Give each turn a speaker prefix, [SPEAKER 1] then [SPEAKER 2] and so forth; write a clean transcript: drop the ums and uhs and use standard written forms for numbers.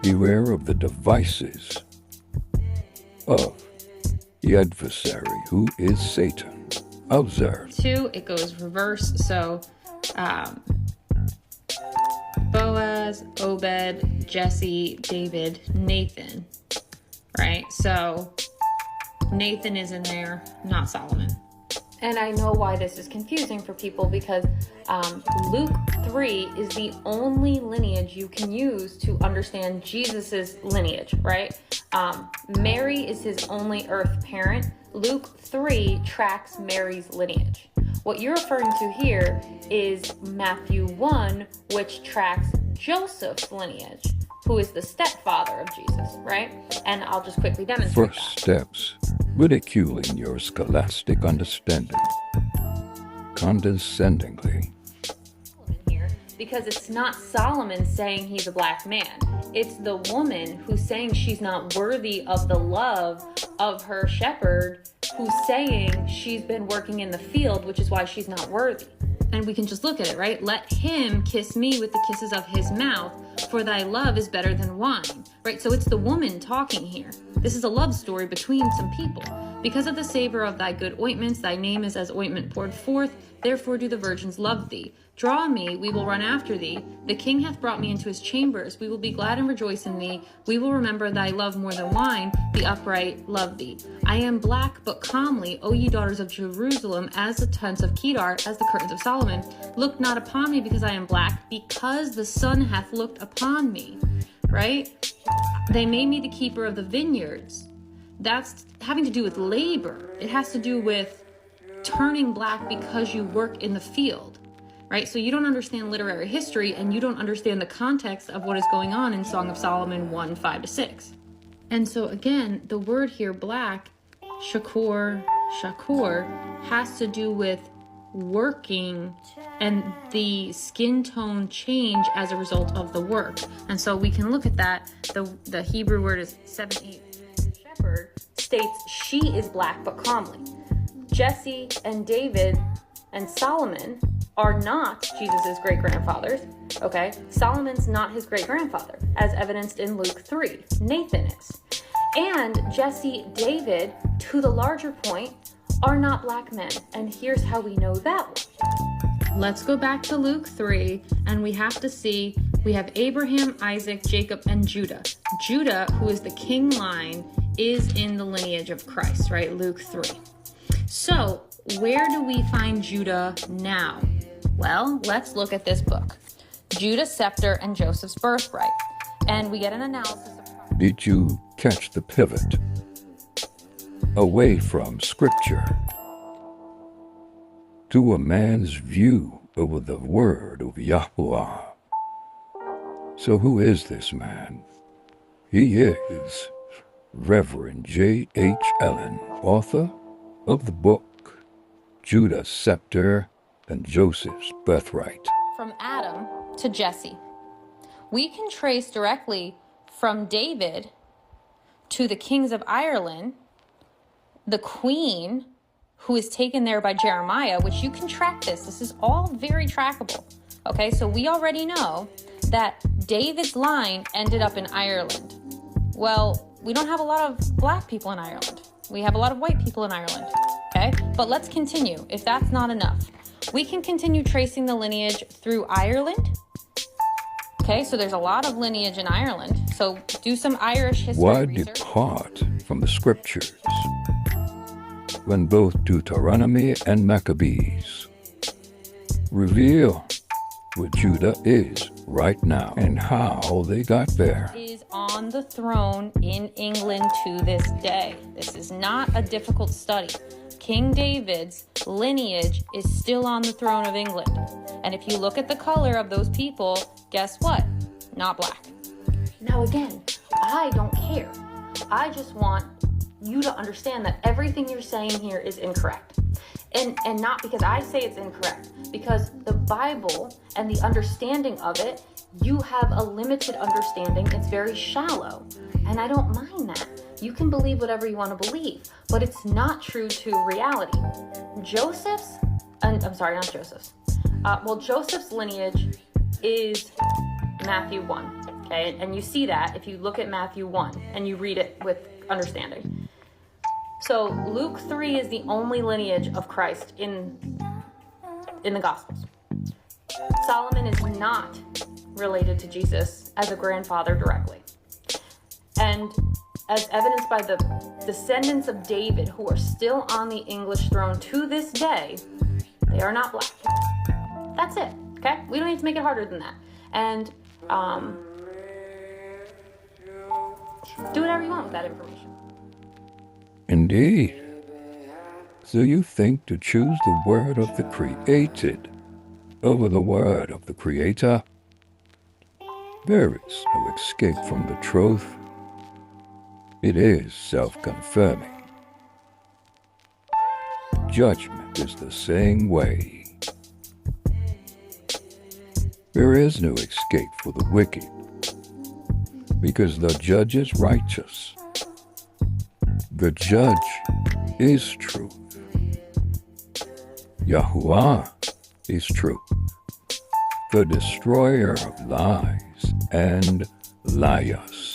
[SPEAKER 1] Beware of the devices of the adversary, who is Satan. Observe.
[SPEAKER 2] 2, it goes reverse. So, Boaz, Obed, Jesse, David, Nathan, right? So Nathan is in there, not Solomon. And I know why this is confusing for people, because Luke 3 is the only lineage you can use to understand Jesus's lineage, right? Mary is his only earth parent. Luke 3 tracks Mary's lineage. What you're referring to here is Matthew 1, which tracks Joseph's lineage, who is the stepfather of Jesus, right? And I'll just quickly demonstrate
[SPEAKER 1] First steps, ridiculing your scholastic understanding, condescendingly.
[SPEAKER 2] Here, because it's not Solomon saying he's a black man. It's the woman who's saying she's not worthy of the love of her shepherd, who's saying she's been working in the field, which is why she's not worthy. And we can just look at it, right? Let him kiss me with the kisses of his mouth, for thy love is better than wine, right? So it's the woman talking here. This is a love story between some people. Because of the savor of thy good ointments, thy name is as ointment poured forth. Therefore do the virgins love thee. Draw me, we will run after thee. The king hath brought me into his chambers. We will be glad and rejoice in thee. We will remember thy love more than wine. The upright love thee. I am black, but calmly, O ye daughters of Jerusalem, as the tents of Kedar, as the curtains of Solomon. Look not upon me because I am black, because the sun hath looked upon me. Right? They made me the keeper of the vineyards. That's having to do with labor. It has to do with turning black because you work in the field. Right? So you don't understand literary history, and you don't understand the context of what is going on in Song of Solomon 1, 5-6. And so again, the word here, black, shakur, has to do with working and the skin tone change as a result of the work. And so we can look at that. The Hebrew word is 7-8. Shepherd states she is black but calmly. Jesse and David and Solomon are not Jesus' great-grandfathers, okay? Solomon's not his great-grandfather, as evidenced in Luke 3. Nathan is. And Jesse, David, to the larger point, are not black men. And here's how we know that one. Let's go back to Luke 3, and we have to see, we have Abraham, Isaac, Jacob, and Judah. Judah, who is the king line, is in the lineage of Christ, right? Luke 3. So, where do we find Judah now? Well, let's look at this book, Judah's Scepter and Joseph's Birthright. And we get an analysis of...
[SPEAKER 1] Did you catch the pivot? Away from Scripture to a man's view of the word of Yahweh. So who is this man? He is Reverend J.H. Allen, author of the book Judah's Scepter and Joseph's Birthright.
[SPEAKER 2] From Adam to Jesse. We can trace directly from David to the kings of Ireland, the queen who is taken there by Jeremiah, which you can track this. This is all very trackable. Okay, so we already know that David's line ended up in Ireland. Well, we don't have a lot of black people in Ireland. We have a lot of white people in Ireland. Okay, but let's continue. If that's not enough, we can continue tracing the lineage through Ireland. Okay, so there's a lot of lineage in Ireland. So do some Irish history
[SPEAKER 1] Why
[SPEAKER 2] research.
[SPEAKER 1] depart from the Scriptures when both Deuteronomy and Maccabees reveal what Judah is right now and how they got there?
[SPEAKER 2] Is on the throne in England to this day. This is not a difficult study. King David's lineage is still on the throne of England. And if you look at the color of those people, guess what? Not black. Now again, I don't care. I just want you to understand that everything you're saying here is incorrect. And not because I say it's incorrect, because the Bible and the understanding of it, you have a limited understanding. It's very shallow. And I don't mind that. You can believe whatever you want to believe, but it's not true to reality. Joseph's lineage is Matthew 1, okay? And you see that if you look at Matthew 1 and you read it with understanding. So Luke 3 is the only lineage of Christ in the Gospels. Solomon is not related to Jesus as a grandfather directly. And as evidenced by the descendants of David who are still on the English throne to this day, they are not black. That's it, okay? We don't need to make it harder than that. And do whatever you want with that information.
[SPEAKER 1] Indeed. So you think to choose the word of the created over the word of the Creator? There is no escape from the truth. It is self-confirming. Judgment is the same way. There is no escape for the wicked, because the judge is righteous. The judge is truth. Yahuwah is truth, the destroyer of lies and liars.